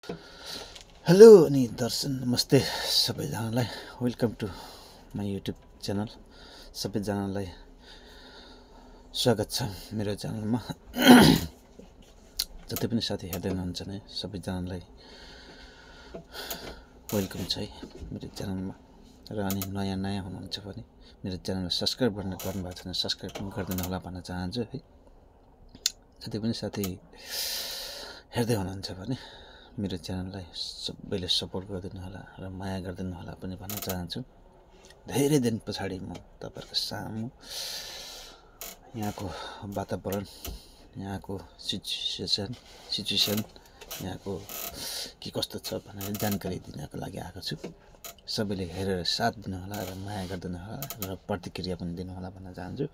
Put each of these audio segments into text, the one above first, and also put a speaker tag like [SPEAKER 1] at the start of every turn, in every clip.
[SPEAKER 1] Hello अनि दर्शन नमस्ते सबैजनालाई welcome to my YouTube channel. सबैजनालाई स्वागत छ मेरो च्यानलमा। जति पनि साथी हेर्दै हुनुहुन्छ नि सबैजनालाई वेलकम छ है मेरो च्यानलमा। र अनि नयाँ हुनुहुन्छ भने मेरो च्यानललाई सब्सक्राइब गर्नुभएको छैन सब्सक्राइब पनि गरिदिनु होला भन्न चाहन्छु है। जति पनि साथी हेर्दै हुनुहुन्छ भने मेरो च्यानललाई सबैले सपोर्ट गरिदिनु होला र माया गरिदिनु होला पनि भन्न चाहन्छु। धेरै दिन पछाडि म तपाईहरुको सामु यहाँको वातावरण, यहाँको सिचुएसन यहाँको के कस्तो छ भनेर जानकारी दिनको लागि आएको छु। सबैले हेरेर साथ दिनु होला र माया गरिदिनु होला र प्रतिक्रिया पनि दिनु होला भन्न चाहन्छु।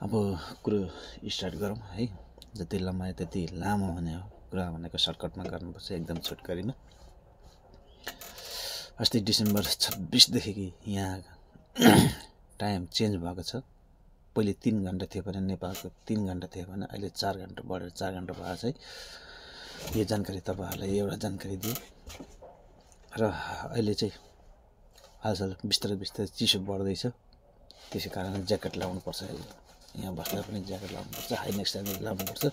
[SPEAKER 1] अब कुरो स्टार्ट गरौँ है। जति लम्बायो त्यति लामो हुने हो कुरा भनेको सर्टकटमा गर्नुपर्छ, एकदम छोटकरीमा। अस्ति डिसेम्बर 26 देखि यहाँ टाइम चेन्ज भएको छ। पहिले 3 घण्टा थियो भने नेपालको 3 घण्टा थियो भने अहिले 4 घण्टा बढेर 4 घण्टा भएको छ है। यो जानकारी तपाईहरुलाई एउटा जानकारी दिए र अहिले चाहिँ हालसाल बिस्तारै चिसो बढ्दैछ। त्यसै कारण ज्याकेट लाउनु पर्छ। यहाँ बस्दा पनि ज्याकेट लाउनु पर्छ, हाई नेक स्यान्डल लाउनु पर्छ।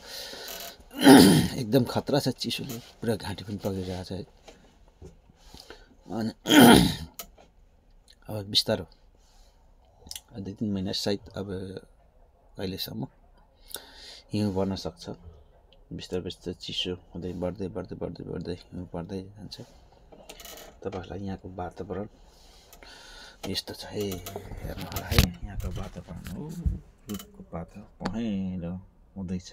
[SPEAKER 1] एकदम खतरा छ चिसोले, पुरा घाँटी पनि पगिरहेको छ है। अनि अब बिस्तारो 2-3 महिना सायद अब अहिलेसम्म हिउँ बढ्न सक्छ। बिस्तारै चिसो हुँदै बढ्दै हिउँ पर्दै जान्छ। तपाईहरुलाई यहाँको वातावरण यस्तो छ है, हेर्नु होला है। यहाँको वातावरण रुखको पात पहेँलो हुँदैछ।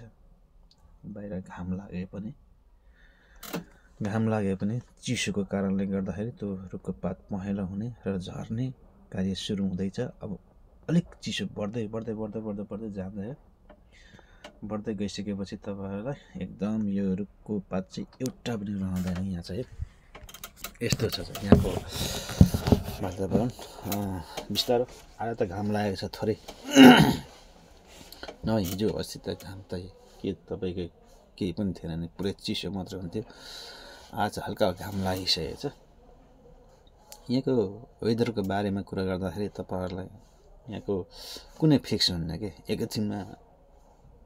[SPEAKER 1] बाहिर घाम लागे पनि चिसोको कारणले गर्दाखेरि त्यो रुखको पात पहेँलो हुने र झर्ने कार्य सुरु हुँदैछ। अब अलिक चिसो बढ्दै जाँदै बढ्दै गइसकेपछि तपाईहरुलाई एकदम यो रुखको पात चाहिँ एउटा पनि रहँदैन यहाँ चाहिँ। यस्तो छ यहाँको वातावरण। बिस्तारो आज त घाम लागेको छ थोरै। न हिजो अस्ति त घाम त के तपाईको केही पनि थिएन नि, पुरै चिसो मात्र हुन्थ्यो। आज हल्का घाम लागिसकेको छ। यहाँको वेदरको बारेमा कुरा गर्दाखेरि तपाईहरुलाई यहाँको कुनै फिक्स हुन्न के। एकैछिनमा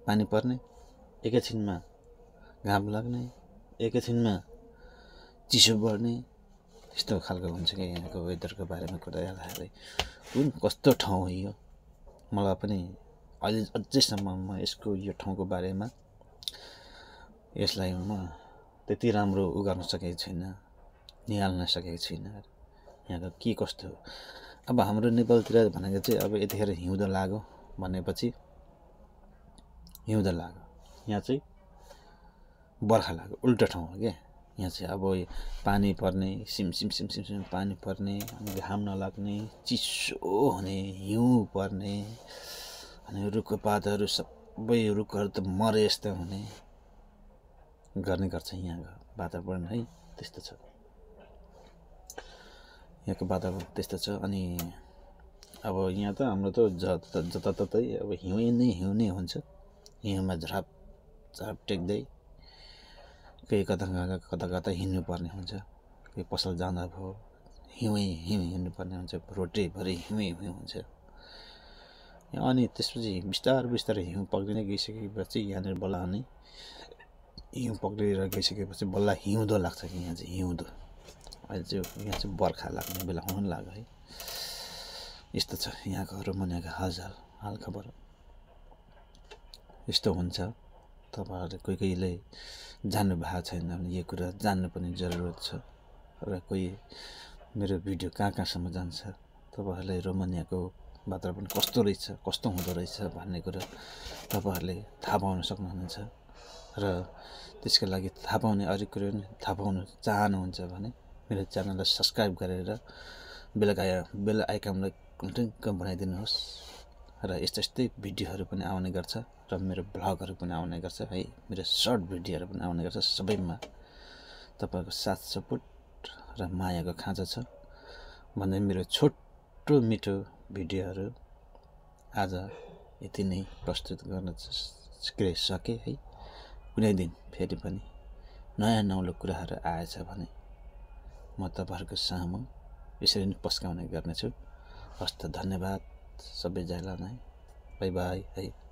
[SPEAKER 1] पानी पर्ने, एकैछिनमा घाम लाग्ने, एकैछिनमा चिसो बढ्ने, यस्तो खालको हुन्छ कि यहाँको वेदरको बारेमा कुरा गर्दाखेरि। कुन कस्तो ठाउँ हो यो, मलाई पनि अहिले अझैसम्म म यसको यो ठाउँको बारेमा यसलाई म त्यति राम्रो गर्न सकेको छैन, निहाल्न सकेको छैन यहाँको के कस्तो हो। अब हाम्रो नेपालतिर भनेको चाहिँ अब यतिखेर हिउँदो लाग्यो भनेपछि हिउँदो लाग्यो, यहाँ चाहिँ बर्खा लाग्यो, उल्टो ठाउँ हो क्या। यहाँ चाहिँ अब पानी पर्ने, सिम पानी पर्ने, अनि घाम नलाग्ने, चिसो हुने, हिउँ पर्ने, अनि रुखको पातहरू सबै रुखहरू त मरे जस्तो हुने गर्ने गर्छ यहाँको वातावरण है। त्यस्तो छ यहाँको वातावरण, त्यस्तो छ। अनि अब यहाँ त हाम्रो त जताततै अब हिउँ नै हुन्छ। हिउँमा झराप टेक्दै केही कता हिँड्नु पर्ने हुन्छ। केही पसल जाँदा भयो हिउँ हिँड्नु पर्ने हुन्छ, रोडैभरि हिउँ हुन्छ। अनि त्यसपछि बिस्तारै हिउँ पग्लिँदै गइसकेपछि यहाँनिर बल्ल अनि हिउँ पग्लिएर गइसकेपछि बल्ल हिउँदो लाग्छ कि यहाँ चाहिँ हिउँदो। अहिले चाहिँ यहाँ चाहिँ बर्खा लाग्ने बेला हुन लाग्यो है। यस्तो छ यहाँको रोमानियाको हालखबर यस्तो हुन्छ। तपाईहरुले कोहीले जान्नु भएको छैन भने यो कुरा जान्नु पनि जरुरत छ। र कोही मेरो भिडियो कहाँसम्म जान्छ, तपाईहरुले रोमानियाको वातावरण कस्तो रहेछ, कस्तो हुँदो रहेछ भन्ने कुरा तपाईहरुले थाहा पाउन सक्नुहुन्छ। र त्यसको लागि थाहा पाउने अरू कुरो पनि थाहा पाउन चाहनुहुन्छ भने मेरो च्यानललाई सब्सक्राइब गरेर बेल आइकनलाई टुङ्ग बनाइदिनुहोस्। र यस्तै भिडियोहरू पनि आउने गर्छ र मेरो भ्लगहरू पनि आउने गर्छ है। मेरो सर्ट भिडियोहरू पनि आउने गर्छ। सबैमा तपाईहरुको साथ सपोर्ट र मायाको खाँचो छ भन्दै मेरो छोटो मिठो भिडियोहरू आज यति नै प्रस्तुत गर्न सके है। कुनै दिन फेरि पनि नयाँ नौलो कुराहरू आएछ भने म तपाईँहरूको सामु यसरी नै पस्काउने गर्नेछु। हस्त धन्यवाद सबैजनालाई। बाई बाई है।